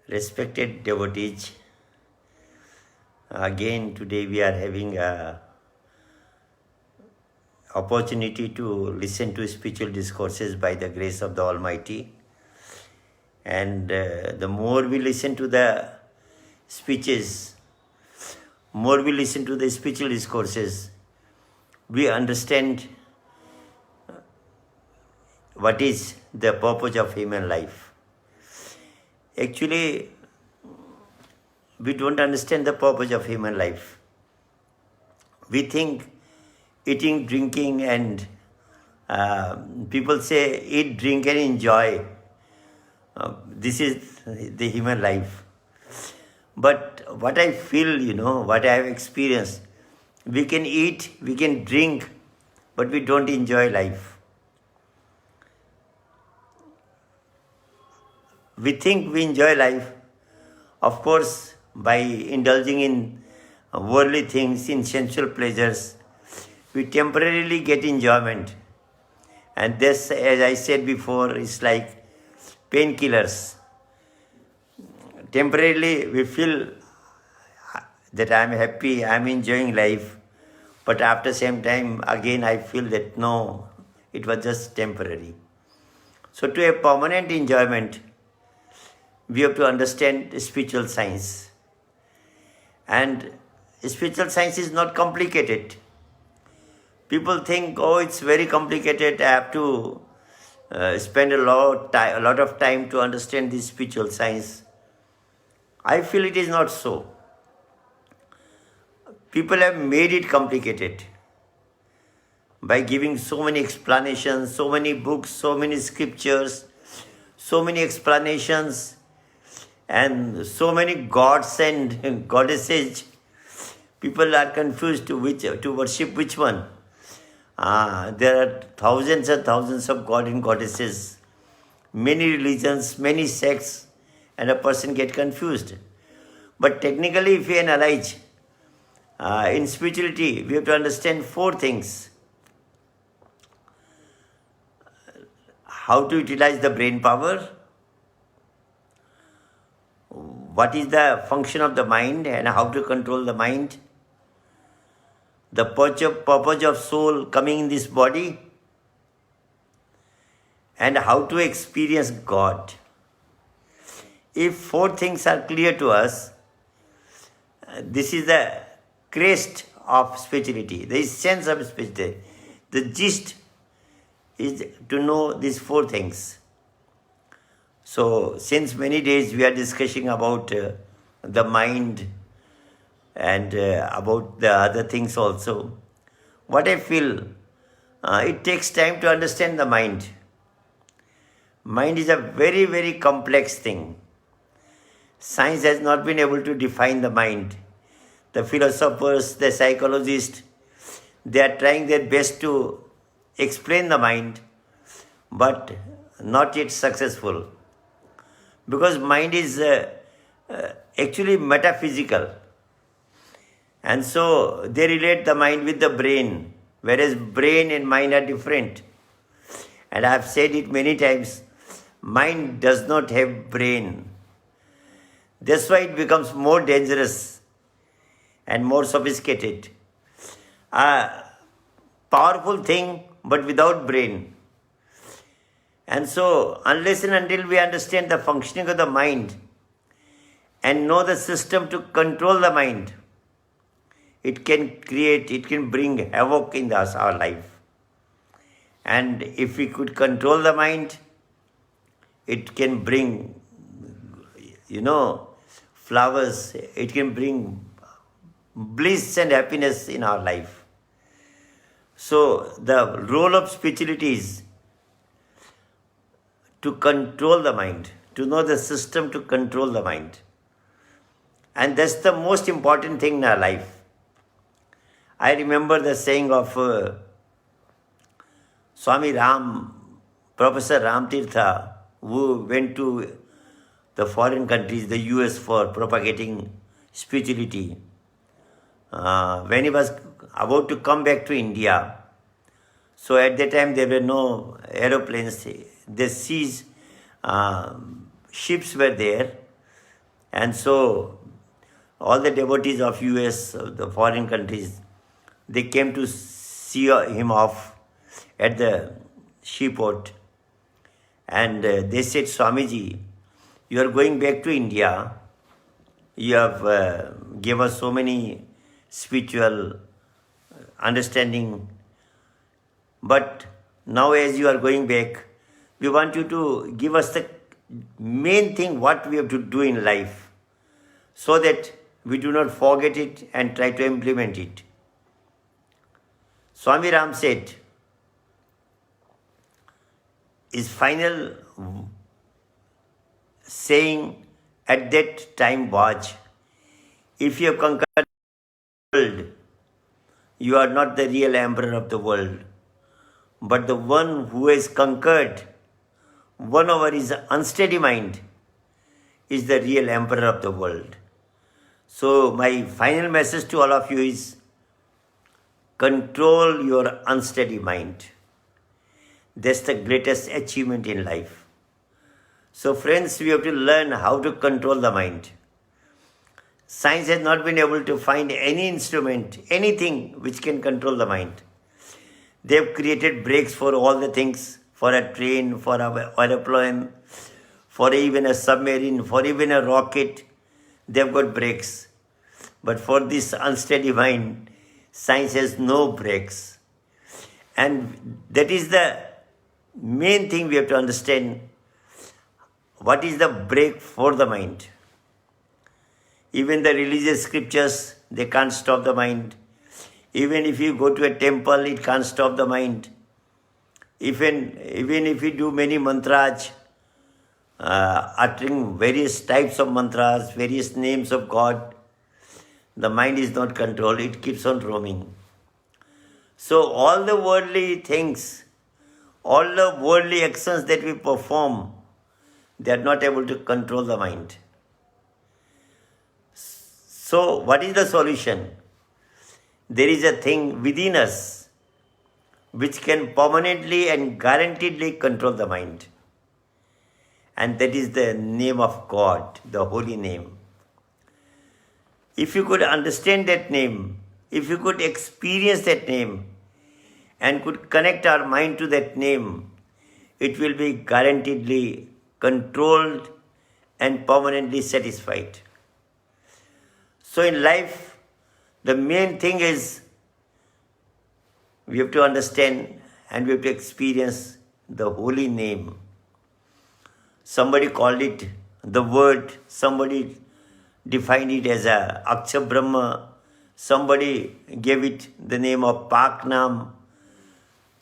Respected devotees, again today we are having a opportunity to listen to spiritual discourses by the grace of the Almighty. And the more we listen to the speeches, more we listen to the spiritual discourses, we understand what is the purpose of human life. Actually, we don't understand the purpose of human life. We think eating, drinking, and people say eat, drink, and enjoy. This is the human life. But what I feel, what I have experienced, we can eat, we can drink, but we don't enjoy life. We think we enjoy life, of course, by indulging in worldly things, in sensual pleasures. We temporarily get enjoyment. And this, as I said before, is like painkillers. Temporarily, we feel that I'm happy, I'm enjoying life. But after same time, again, I feel that no, it was just temporary. So to a permanent enjoyment, we have to understand spiritual science. And spiritual science is not complicated. People think, oh, it's very complicated, I have to spend a lot of time to understand this spiritual science. I feel it is not so. People have made it complicated by giving so many explanations, so many books, so many scriptures, so many explanations, and so many gods and goddesses. People are confused to worship which one. There are thousands and thousands of gods and goddesses, many religions, many sects, and a person get confused. But technically, if we analyze, in spirituality, we have to understand four things. How to utilize the brain power, what is the function of the mind and how to control the mind, the purpose of soul coming in this body, and how to experience God. If four things are clear to us, this is the crest of spirituality, the essence of spirituality. The gist is to know these four things. So, since many days we are discussing about the mind and about the other things also, what I feel, it takes time to understand the mind. Mind is a very, very complex thing. Science has not been able to define the mind. The philosophers, the psychologists, they are trying their best to explain the mind, but not yet successful. Because mind is actually metaphysical. And so they relate the mind with the brain, whereas brain and mind are different. And I have said it many times, mind does not have brain. That's why it becomes more dangerous and more sophisticated. A powerful thing, but without brain. And so, unless and until we understand the functioning of the mind and know the system to control the mind, it can bring havoc in our life. And if we could control the mind, it can bring, flowers, it can bring bliss and happiness in our life. So, the role of spirituality is to control the mind, to know the system to control the mind. And that's the most important thing in our life. I remember the saying of Swami Ram, Professor Ram Tirtha, who went to the foreign countries, the US, for propagating spirituality. When he was about to come back to India, so at that time there were no aeroplanes, the seas, ships were there. And so all the devotees of US, the foreign countries, they came to see him off at the seaport. And they said, Swamiji, you are going back to India. You have gave us so many spiritual understanding. But now as you are going back, we want you to give us the main thing what we have to do in life so that we do not forget it and try to implement it. Swami Ram said, his final saying at that time was, if you have conquered the world, you are not the real emperor of the world, but the one who has conquered one over his unsteady mind is the real emperor of the world. So my final message to all of you is, control your unsteady mind. That's the greatest achievement in life. So friends, we have to learn how to control the mind. Science has not been able to find any instrument, anything which can control the mind. They have created brakes for all the things, for a train, for an aeroplane, for even a submarine, for even a rocket. They have got brakes. But for this unsteady mind, science has no brakes. And that is the main thing we have to understand. What is the brake for the mind? Even the religious scriptures, they can't stop the mind. Even if you go to a temple, it can't stop the mind. Even if you do many mantras, uttering various types of mantras, various names of God, the mind is not controlled, it keeps on roaming. So all the worldly things, all the worldly actions that we perform, they are not able to control the mind. So what is the solution? There is a thing within us which can permanently and guaranteedly control the mind. And that is the name of God, the holy name. If you could understand that name, if you could experience that name, and could connect our mind to that name, it will be guaranteedly controlled and permanently satisfied. So in life, the main thing is we have to understand and we have to experience the holy name. Somebody called it the word, somebody defined it as a Akshar Brahma, somebody gave it the name of Pak Nam,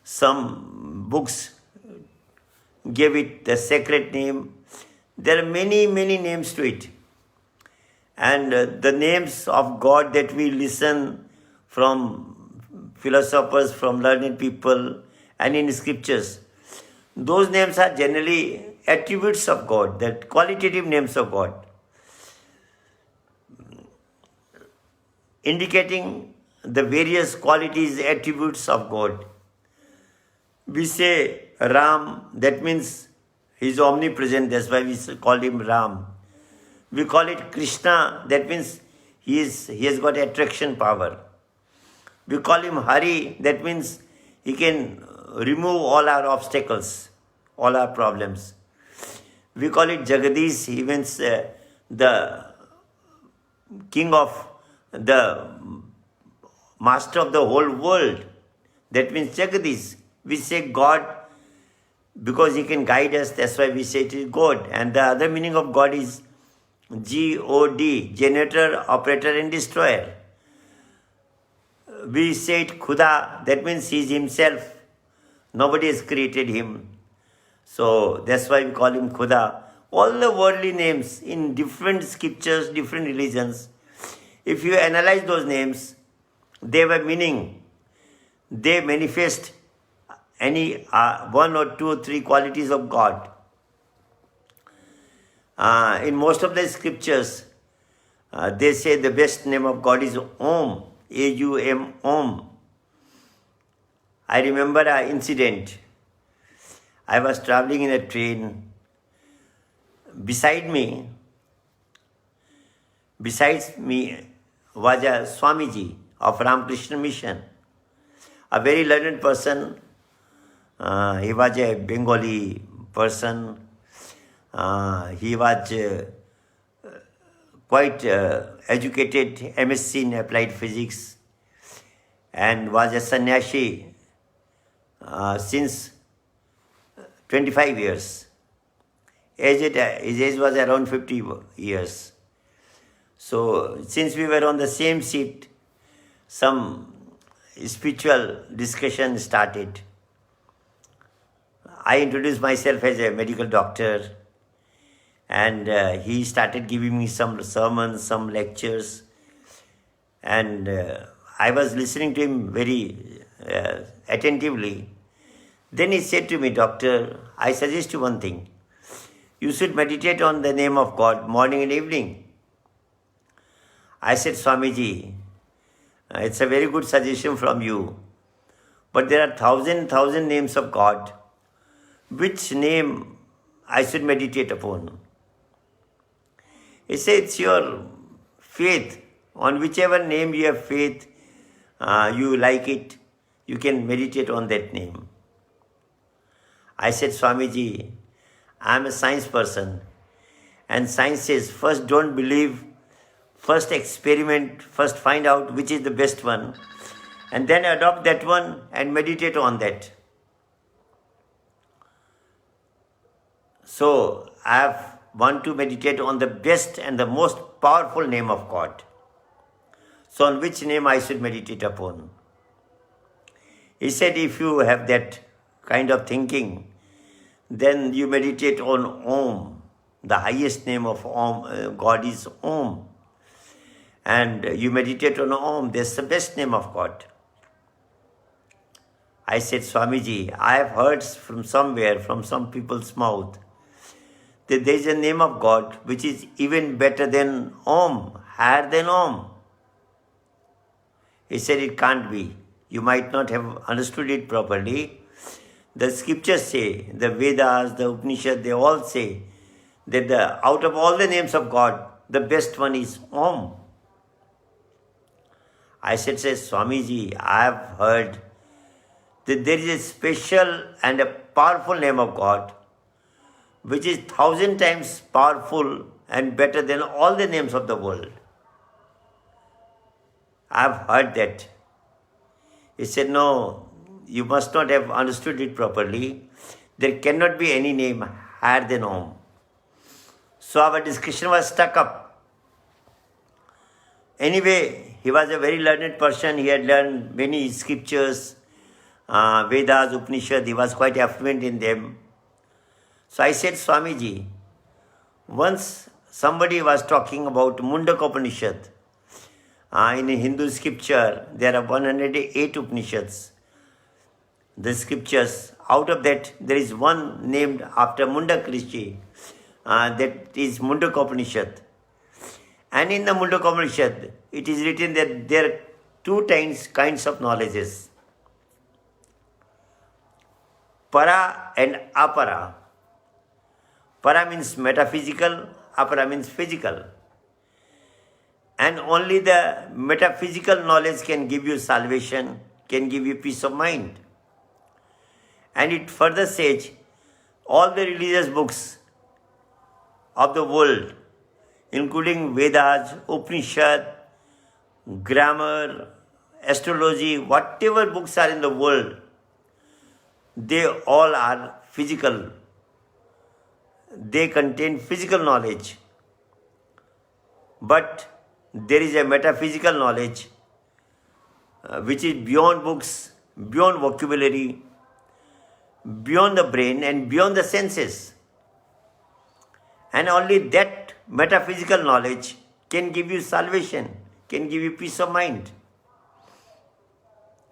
some books gave it the sacred name. There are many, many names to it. And the names of God that we listen from philosophers, from learned people, and in scriptures, those names are generally attributes of God, the qualitative names of God, indicating the various qualities, attributes of God. We say Ram, that means he is omnipresent, that's why we call him Ram. We call it Krishna, that means he has got attraction power. We call him Hari, that means he can remove all our obstacles, all our problems. We call it Jagadish, he means the king of, the master of the whole world. That means Jagadish. We say God because he can guide us, that's why we say it is God. And the other meaning of God is G-O-D, generator, operator and destroyer. We say it Khuda, that means he is himself. Nobody has created him. So that's why we call him Khuda. All the worldly names in different scriptures, different religions, if you analyze those names, they have a meaning. They manifest any one or two or three qualities of God. In most of the scriptures, they say the best name of God is Om, A-U-M, Om. I remember an incident. I was traveling in a train. Beside me, besides me was a Swamiji of Ramakrishna Mission, a very learned person. He was a Bengali person. He was quite educated, MSc in applied physics, and was a sannyasi since 25 years. His age was around 50 years. So, since we were on the same seat, some spiritual discussion started. I introduced myself as a medical doctor, and he started giving me some sermons, some lectures, and I was listening to him very attentively. Then he said to me, "Doctor, I suggest you one thing. You should meditate on the name of God morning and evening." I said, "Swamiji, it's a very good suggestion from you, but there are thousand names of God. Which name I should meditate upon?" He said, "It's your faith. On whichever name you have faith, you like it, you can meditate on that name." I said, "Swamiji, I am a science person, and science says first don't believe, first experiment, first find out which is the best one, and then adopt that one and meditate on that." So I want to meditate on the best and the most powerful name of God. So on which name I should meditate upon? He said, "If you have that kind of thinking, then you meditate on Om. The highest name of Om, God is Om. And you meditate on Om, that's the best name of God." I said, "Swamiji, I have heard from somewhere, from some people's mouth, that there is a name of God which is even better than Om, higher than Om." He said, "It can't be. You might not have understood it properly. The scriptures say, the Vedas, the Upanishads, they all say that out of all the names of God, the best one is Om." I said, "Swamiji, I have heard that there is a special and a powerful name of God which is 1,000 times powerful and better than all the names of the world. I have heard that." He said, "No, you must not have understood it properly. There cannot be any name higher than Om." So our discussion was stuck up. Anyway, he was a very learned person. He had learned many scriptures, Vedas, Upanishads. He was quite affluent in them. So I said, "Swamiji, once somebody was talking about Mundaka Upanishad. In Hindu scripture, there are 108 Upanishads. The scriptures, out of that, there is one named after Mundaka Rishi, that is Mundaka Upanishad. And in the Mundaka Upanishad, it is written that there are two kinds of knowledges, para and apara. Para means metaphysical, apara means physical. And only the metaphysical knowledge can give you salvation, can give you peace of mind. And it further says, all the religious books of the world, including Vedas, Upanishad, grammar, astrology, whatever books are in the world, they all are physical. They contain physical knowledge. But there is a metaphysical knowledge which is beyond books, beyond vocabulary, beyond the brain and beyond the senses. And only that metaphysical knowledge can give you salvation, can give you peace of mind."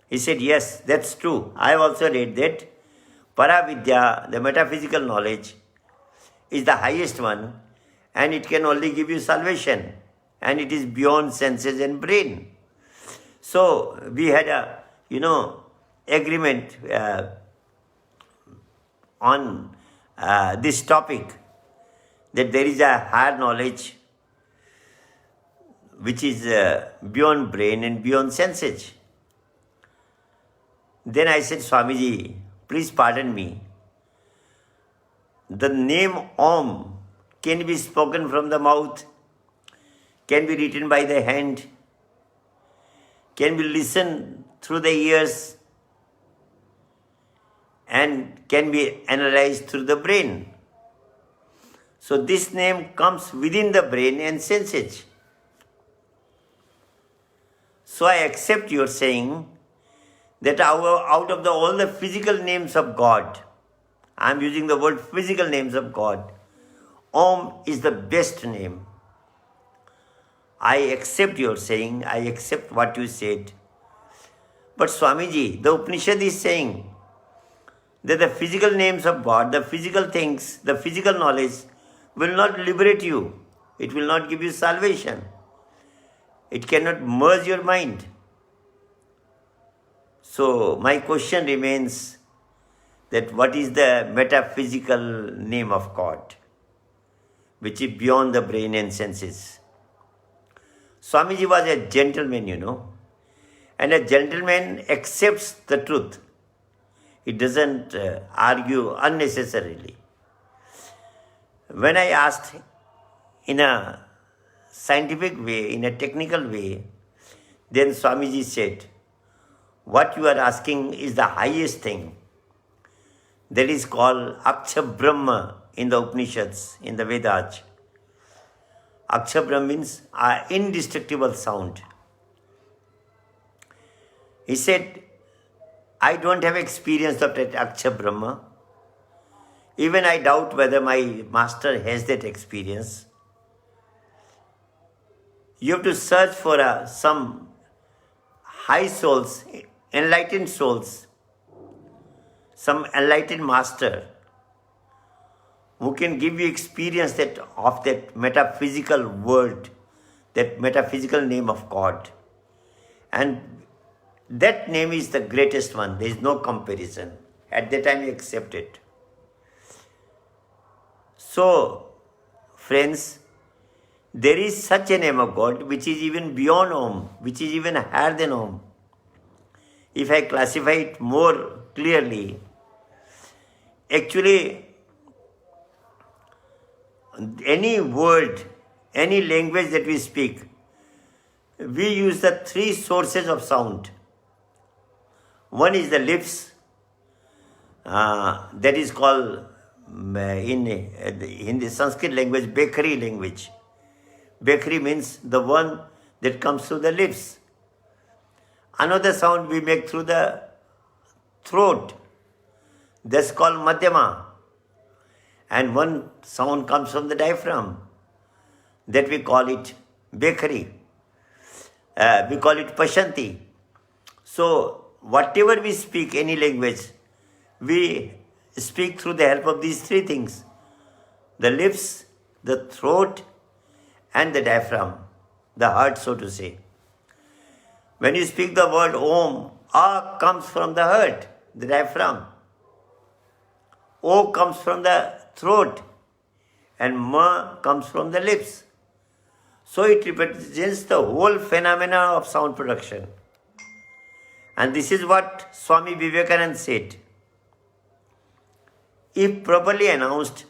He said, "Yes, that's true. I have also read that Paravidya, the metaphysical knowledge, is the highest one, and it can only give you salvation, and it is beyond senses and brain." So we had a, agreement on this topic, that there is a higher knowledge which is beyond brain and beyond senses. Then I said, Swamiji, please pardon me. The name Om can be spoken from the mouth, can be written by the hand, can be listened through the ears, and can be analyzed through the brain. So this name comes within the brain and senses. So I accept your saying that out of all the physical names of God, I am using the word physical names of God, Om is the best name. I accept your saying, I accept what you said. But Swamiji, the Upanishad is saying that the physical names of God, the physical things, the physical knowledge will not liberate you. It will not give you salvation. It cannot merge your mind. So my question remains that what is the metaphysical name of God, which is beyond the brain and senses? Swamiji was a gentleman, and a gentleman accepts the truth. He doesn't argue unnecessarily. When I asked in a scientific way, in a technical way, then Swamiji said, what you are asking is the highest thing. That is called Aksha Brahma in the Upanishads, in the Vedas. Aksha Brahma means indestructible sound. He said, I don't have experience of that Aksha Brahma. Even I doubt whether my master has that experience. You have to search for some high souls, enlightened souls, some enlightened master who can give you experience of that metaphysical word, that metaphysical name of God. And that name is the greatest one. There is no comparison. At that time, you accept it. So, friends, there is such a name of God which is even beyond Om, which is even higher than Om. If I classify it more clearly, actually, any word, any language that we speak, we use the three sources of sound. One is the lips, that is called in the Sanskrit language, Bekhari language. Bekhari means the one that comes through the lips. Another sound we make through the throat. That's called Madhyama. And one sound comes from the diaphragm. That we call it Bekhari. We call it Pashanti. So, whatever we speak, any language, we speak through the help of these three things. The lips, the throat, and the diaphragm, the heart, so to say. When you speak the word Om, A comes from the heart, the diaphragm. O comes from the throat, and Ma comes from the lips. So it represents the whole phenomena of sound production. And this is what Swami Vivekananda said. If properly announced,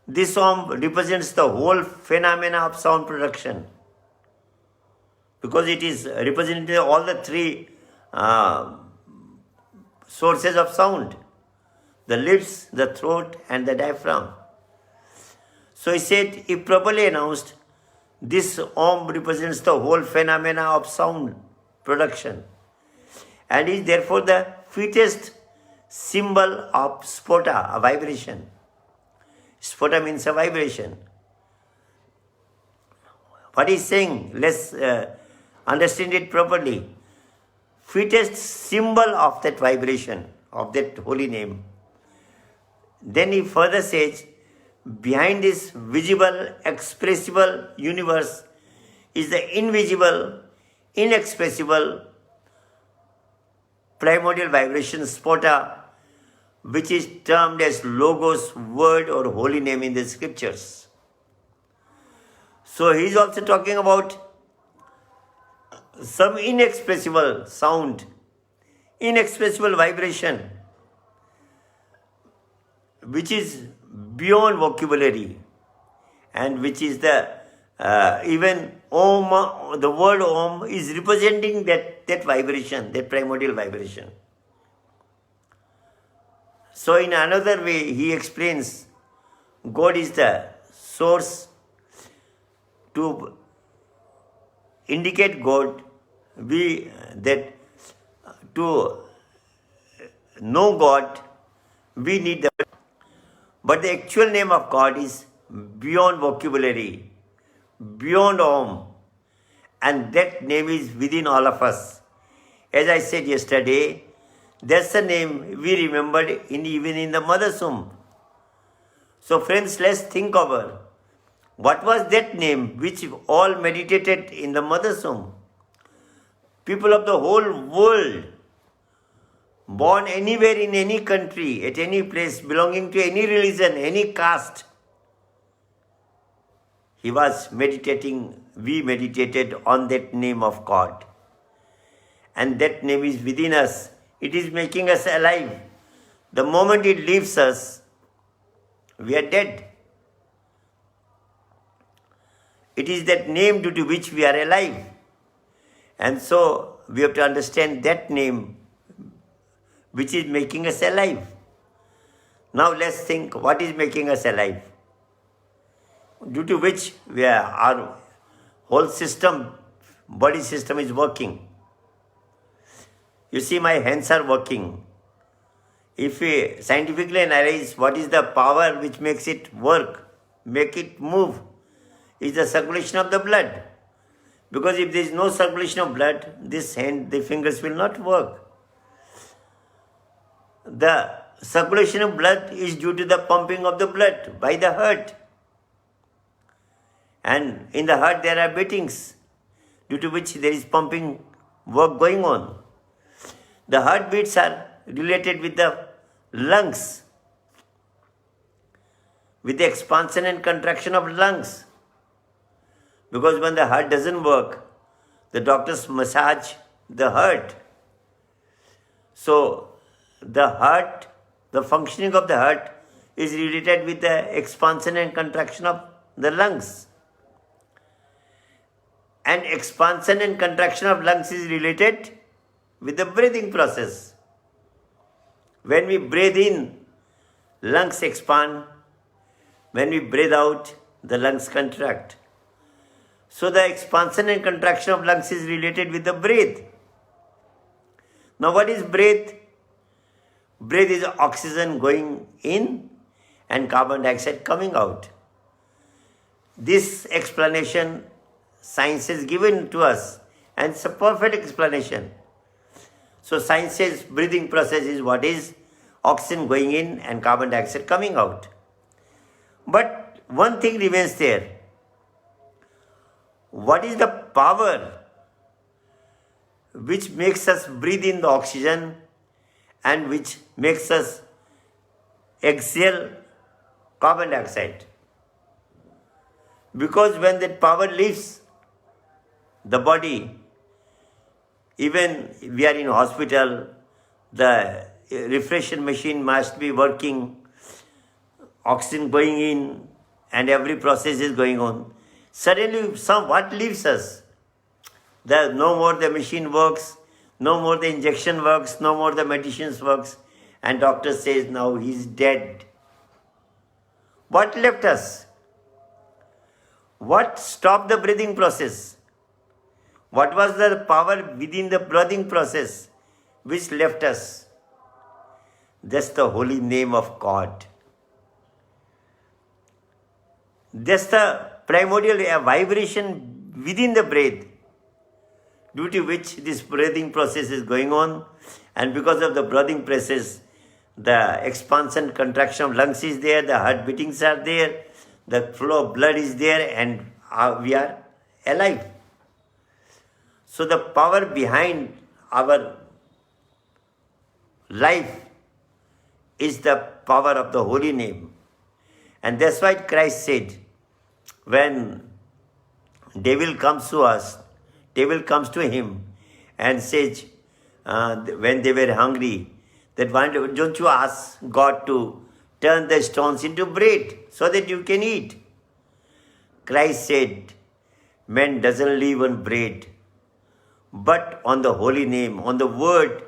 this Om represents the whole phenomena of sound production, because it is representing all the three sources of sound: the lips, the throat, and the diaphragm. So he said, if properly announced, this Om represents the whole phenomena of sound production, and is therefore the fittest symbol of spota, a vibration. Spota means a vibration. What he's saying, let's understand it properly. Fittest symbol of that vibration, of that holy name. Then he further says, behind this visible, expressible universe is the invisible, inexpressible, primordial vibration, spota, which is termed as Logos, word or holy name in the scriptures. So he is also talking about some inexpressible sound, inexpressible vibration, which is beyond vocabulary, and which is the even Om, the word Om is representing that vibration, that primordial vibration. So in another way, he explains God is the source. To indicate God, that to know God, we need the. But the actual name of God is beyond vocabulary, beyond Om, and that name is within all of us. As I said yesterday, that's the name we remembered even in the mother's womb. So friends, let's think over what was that name which all meditated in the mother's womb. People of the whole world, born anywhere in any country, at any place, belonging to any religion, any caste, we meditated on that name of God. And that name is within us. It is making us alive. The moment it leaves us, we are dead. It is that name due to which we are alive. And so we have to understand that name which is making us alive. Now let's think what is making us alive, due to which our whole system, body system is working. You see, my hands are working. If we scientifically analyze what is the power which makes it work, make it move, is the circulation of the blood. Because if there is no circulation of blood, this hand, the fingers will not work. The circulation of blood is due to the pumping of the blood by the heart. And in the heart there are beatings, due to which there is pumping work going on. The heartbeats are related with the lungs, with the expansion and contraction of lungs. Because when the heart doesn't work, the doctors massage the heart. So the heart, the functioning of the heart is related with the expansion and contraction of the lungs. And expansion and contraction of lungs is related with the breathing process. When we breathe in, lungs expand. When we breathe out, the lungs contract. So the expansion and contraction of lungs is related with the breath. Now what is breath? Breath is oxygen going in and carbon dioxide coming out. This explanation science is given to us, and it's a perfect explanation. So science says breathing process is what is oxygen going in and carbon dioxide coming out. But one thing remains there. What is the power which makes us breathe in the oxygen and which makes us exhale carbon dioxide? Because when that power leaves the body, even we are in hospital, the refreshment machine must be working, oxygen going in, and every process is going on. Suddenly, what leaves us? No more the machine works, no more the injection works, no more the medicines works, and doctor says now he's dead. What left us? What stopped the breathing process? What was the power within the breathing process which left us? That's the holy name of God. That's the primordial vibration within the breath, due to which this breathing process is going on. And because of the breathing process, the expansion, contraction of lungs is there, the heart beatings are there, the flow of blood is there, and we are alive. So the power behind our life is the power of the holy name. And that's why Christ said, when devil comes to us devil comes to him and says, when they were hungry, that why don't you ask God to turn the stones into bread so that you can eat? Christ said, man doesn't live on bread, but on the holy name, on the word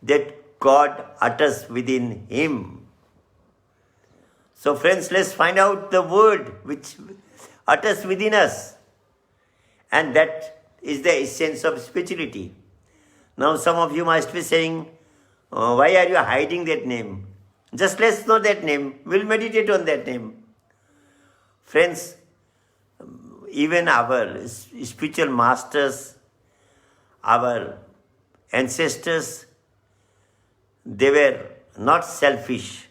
that God utters within him. So friends, let's find out the word which utters within us. And that is the essence of spirituality. Now some of you must be saying, why are you hiding that name? Just let's know that name. We'll meditate on that name. Friends, even our spiritual masters, our ancestors, they were not selfish.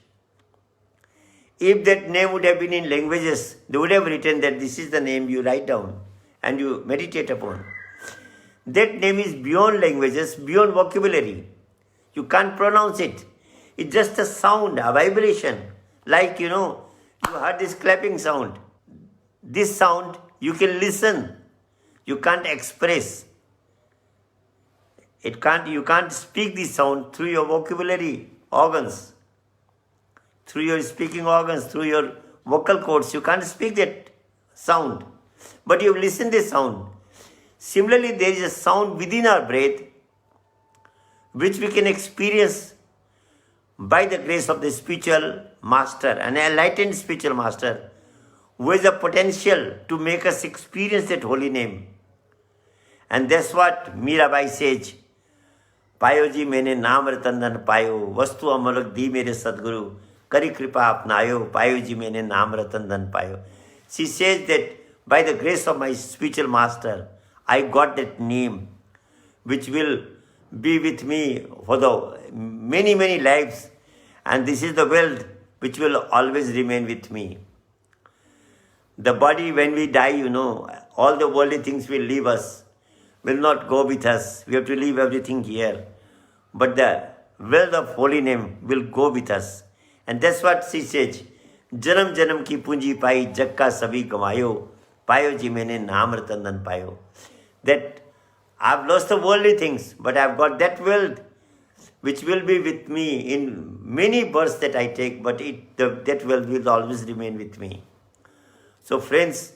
If that name would have been in languages, they would have written that this is the name you write down and you meditate upon. That name is beyond languages, beyond vocabulary. You can't pronounce it. It's just a sound, a vibration. Like, you heard this clapping sound. This sound, you can listen. You can't express. You can't speak this sound through your vocabulary organs. Through your speaking organs, through your vocal cords, you can't speak that sound. But you listen this sound. Similarly, there is a sound within our breath which we can experience by the grace of the spiritual master, an enlightened spiritual master, who has the potential to make us experience that holy name. And that's what Mirabai says, पायो जी मैंने नाम रतन धन पायो, वस्तु अमोलक दी मेरे सदगुरु, करी कृपा अपनायो, पायो जी मैंने नाम रतन धन पायो. She says that by the grace of my spiritual master, I got that name which will be with me for the many, many lives. And this is the wealth which will always remain with me. The body, when we die, all the worldly things will leave us, will not go with us. We have to leave everything here. But the wealth of holy name will go with us. And that's what she says. Janam janam ki punji pai, jag ka sabhi gamayo, payo ji maine naam ratan dhan payo. That I've lost the worldly things, but I've got that wealth which will be with me in many births that I take, but that wealth will always remain with me. So friends,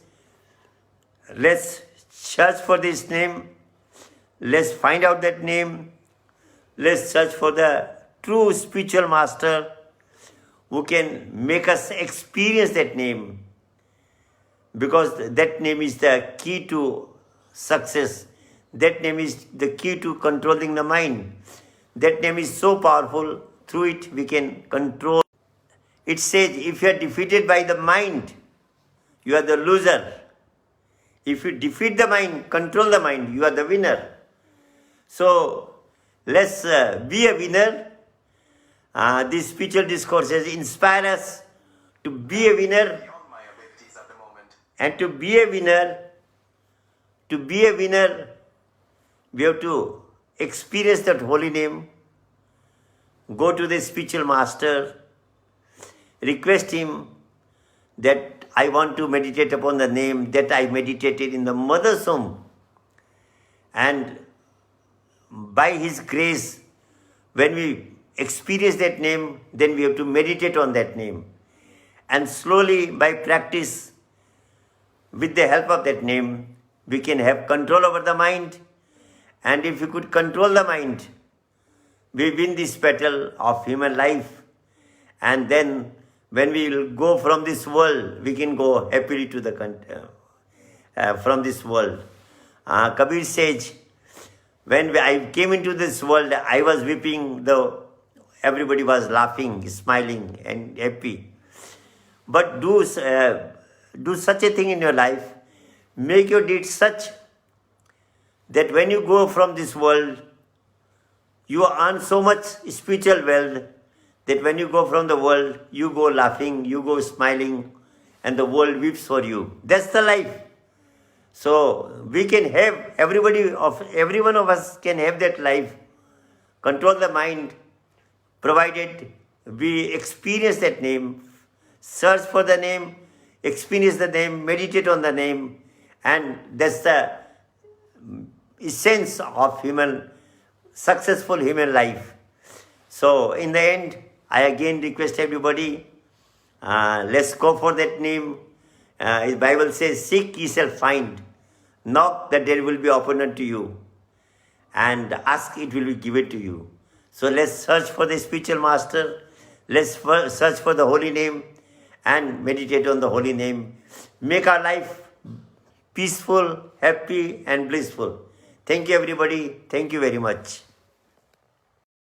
let's search for this name. Let's find out that name. Let's search for the true spiritual master who can make us experience that name. Because that name is the key to success. That name is the key to controlling the mind. That name is so powerful, through it we can control. It says, if you are defeated by the mind, you are the loser. If you defeat the mind, control the mind, you are the winner. So, let's be a winner. These spiritual discourses inspire us to be a winner. And to be a winner, we have to experience that holy name, go to the spiritual master, request him that I want to meditate upon the name that I meditated in the mother's womb. And by his grace, when we experience that name, then we have to meditate on that name. And slowly, by practice, with the help of that name, we can have control over the mind. And if we could control the mind, we win this battle of human life. And then when we will go from this world, we can go happily to the from this world. Kabir says, when I came into this world, I was weeping, though everybody was laughing, smiling, and happy. But do such a thing in your life, make your deeds such that when you go from this world, you earn so much spiritual wealth that when you go from the world, you go laughing, you go smiling, and the world weeps for you. That's the life. So we can have, every one of us can have that life. Control the mind, provided we experience that name, search for the name, experience the name, meditate on the name, and that's the essence of successful human life. So in the end, I again request everybody, let's go for that name. The Bible says, seek ye shall find, knock the door will be opened unto you, and ask it will be given to you. So let's search for the spiritual master, let's search for the holy name and meditate on the holy name. Make our life peaceful, happy and blissful. Thank you everybody. Thank you very much.